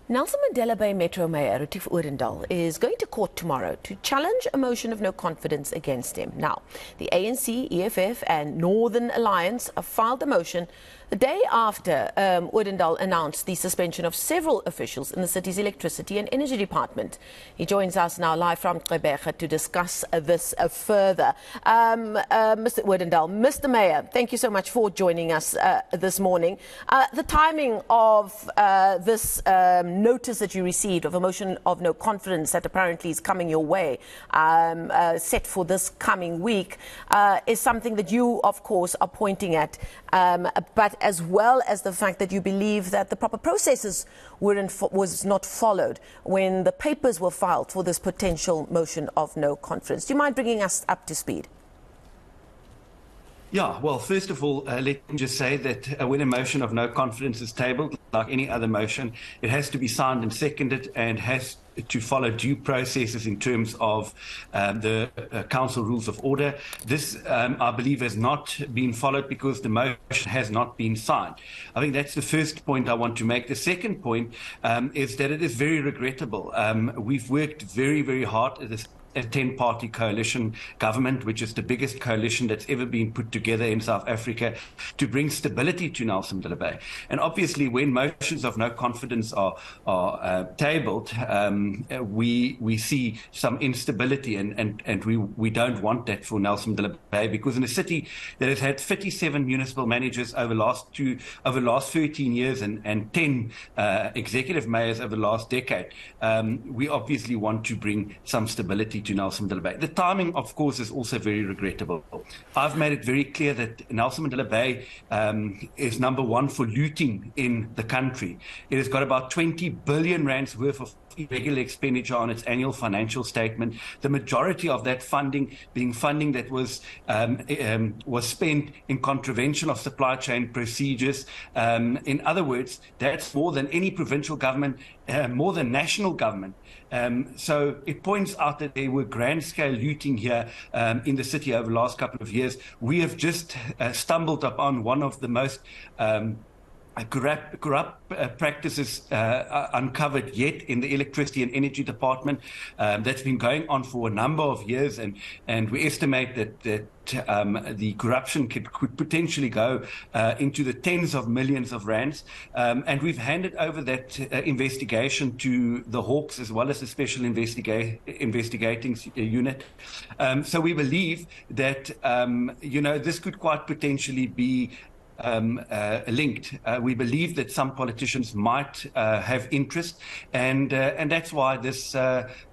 Nelson Mandela Bay Metro Mayor Retief Odendaal is going to court tomorrow to challenge a motion of no confidence against him. Now, the ANC, EFF and Northern Alliance have filed a motion the day after Odendaal announced the suspension of several officials in the city's electricity and energy department. He joins us now live from Gqeberha to discuss this further. Mr. Odendaal, Mr. Mayor, thank you so much for joining us this morning. The timing of this notice that you received of a motion of no confidence that apparently is coming your way, set for this coming week, is something that you, of course, are pointing at, but as well as the fact that you believe that the proper processes was not followed when the papers were filed for this potential motion of no confidence. Do you mind bringing us up to speed? Yeah, well, first of all, let me just say that when a motion of no confidence is tabled, like any other motion, it has to be signed and seconded and has to follow due processes in terms of the Council Rules of Order. This, I believe, has not been followed because the motion has not been signed. I think that's the first point I want to make. The second point is that it is very regrettable. We've worked very, very hard at this a 10-party coalition government, which is the biggest coalition that's ever been put together in South Africa, to bring stability to Nelson Mandela Bay. And obviously, when motions of no confidence are tabled, we see some instability, and we don't want that for Nelson Mandela Bay, because in a city that has had 57 municipal managers over the last 13 years and 10 executive mayors over the last decade, we obviously want to bring some stability to Nelson Mandela Bay. The timing, of course, is also very regrettable. I've made it very clear that Nelson Mandela Bay is number one for looting in the country. It has got about 20 billion rands worth of irregular expenditure on its annual financial statement. The majority of that funding being funding that was spent in contravention of supply chain procedures. In other words, that's more than any provincial government, more than national government. So it points out that there were grand-scale looting here in the city over the last couple of years. We have just stumbled upon one of the most corrupt practices uncovered yet in the electricity and energy department. That's been going on for a number of years, and we estimate that the corruption could potentially go into the tens of millions of rands. And we've handed over that investigation to the Hawks as well as the Special Investigating Unit. So we believe that, this could quite potentially be linked. We believe that some politicians might have interest, and that's why this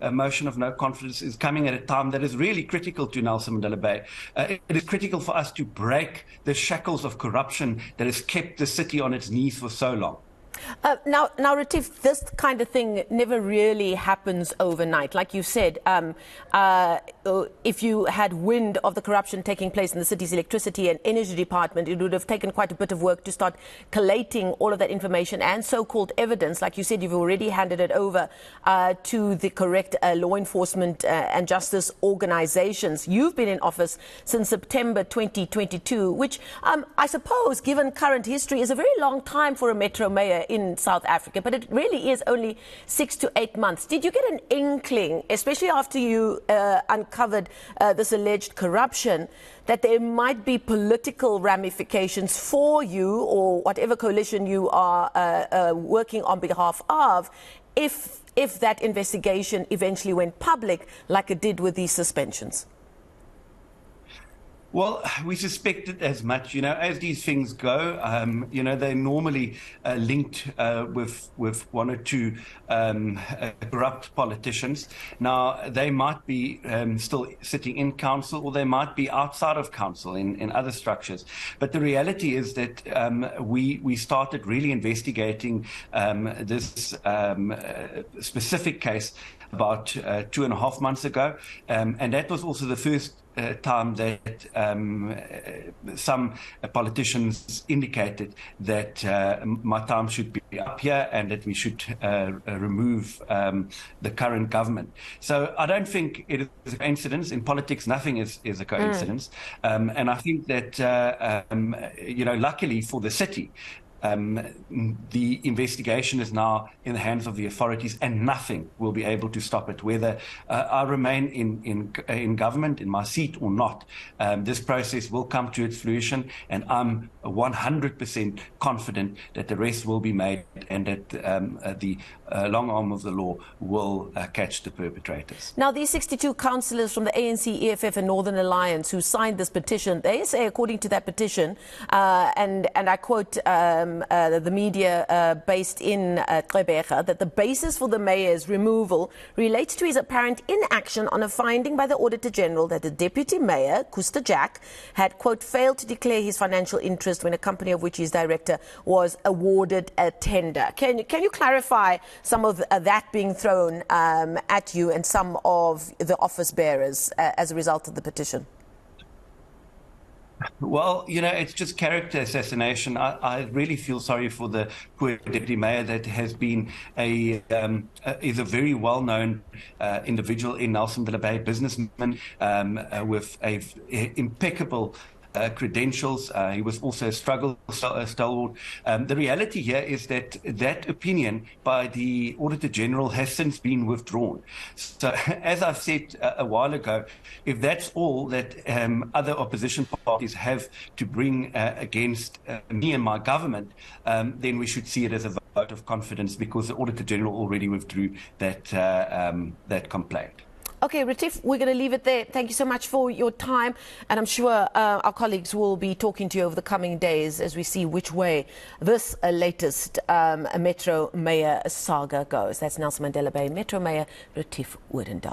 motion of no confidence is coming at a time that is really critical to Nelson Mandela Bay. It is critical for us to break the shackles of corruption that has kept the city on its knees for so long. Now, Retief, this kind of thing never really happens overnight. Like you said, if you had wind of the corruption taking place in the city's electricity and energy department, it would have taken quite a bit of work to start collating all of that information and so-called evidence. Like you said, you've already handed it over to the correct law enforcement and justice organizations. You've been in office since September 2022, which I suppose, given current history, is a very long time for a Metro Mayor in South Africa, but it really is only 6 to 8 months. Did you get an inkling, especially after you uncovered this alleged corruption, that there might be political ramifications for you or whatever coalition you are working on behalf of if that investigation eventually went public like it did with these suspensions? Well, we suspected as much, as these things go, they're normally linked with one or two corrupt politicians. Now, they might be still sitting in council, or they might be outside of council in other structures. But the reality is that we started really investigating this specific case about 2.5 months ago. And that was also the first time that some politicians indicated that my time should be up here and that we should remove the current government. So I don't think it is a coincidence. In politics, nothing is a coincidence. And I think that, luckily for the city, the investigation is now in the hands of the authorities, and nothing will be able to stop it, whether I remain in government, in my seat or not. This process will come to its fruition, and I'm 100% confident that the arrest will be made and that the long arm of the law will catch the perpetrators. Now, these 62 councillors from the ANC, EFF and Northern Alliance who signed this petition, they say, according to that petition, and I quote the media based in Gqeberha, that the basis for the mayor's removal relates to his apparent inaction on a finding by the Auditor General that the Deputy Mayor, Kuster Jack, had, quote, failed to declare his financial interest when a company of which he's director was awarded a tender. Can you clarify some of that being thrown at you and some of the office bearers as a result of the petition? Well, it's just character assassination. I really feel sorry for the poor deputy mayor that has been is a very well-known individual in Nelson Bay, businessman with impeccable credentials. He was also a struggle stalwart. The reality here is that that opinion by the Auditor General has since been withdrawn. So, as I've said a while ago, if that's all that other opposition parties have to bring against me and my government, then we should see it as a vote of confidence, because the Auditor General already withdrew that complaint. Okay, Retief, we're going to leave it there. Thank you so much for your time. And I'm sure our colleagues will be talking to you over the coming days as we see which way this latest Metro Mayor saga goes. That's Nelson Mandela Bay Metro Mayor Retief Odendaal.